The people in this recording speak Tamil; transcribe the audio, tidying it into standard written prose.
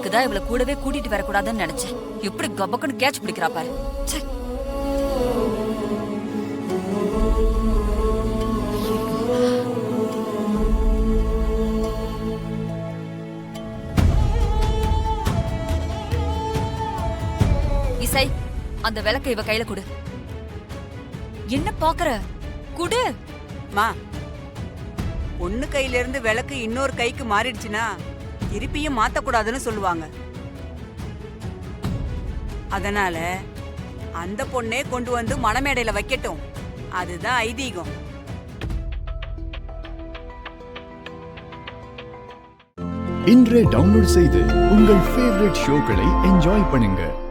அதுக்குதான் இவள கூடவே கூட்டிட்டு வரக்கூடாதுன்னு நினைச்சேன். எப்படி கபக்குன்னு கேட்ச் பிடிக்கிறா பாரு. ச்சே. இசை, அந்த விளக்க இவ கையில கொடு. என்ன பாக்குற? குடு. மா, ஒண்ணு கையில இருந்து விளக்கு இன்னொரு கைக்கு மாறிடுச்சுன்னா திருப்பியும் மாத்தக்கூடாதுன்னு சொல்லுவாங்க. அதனால அந்த பொண்ணே கொண்டு வந்து மணமேடையில வைக்கட்டும். அதுதான் ஐதீகம். இன்றே டவுன்லோட் செய்து உங்கள் ஃபேவரட் ஷோக்களை என்ஜாய் பண்ணுங்க.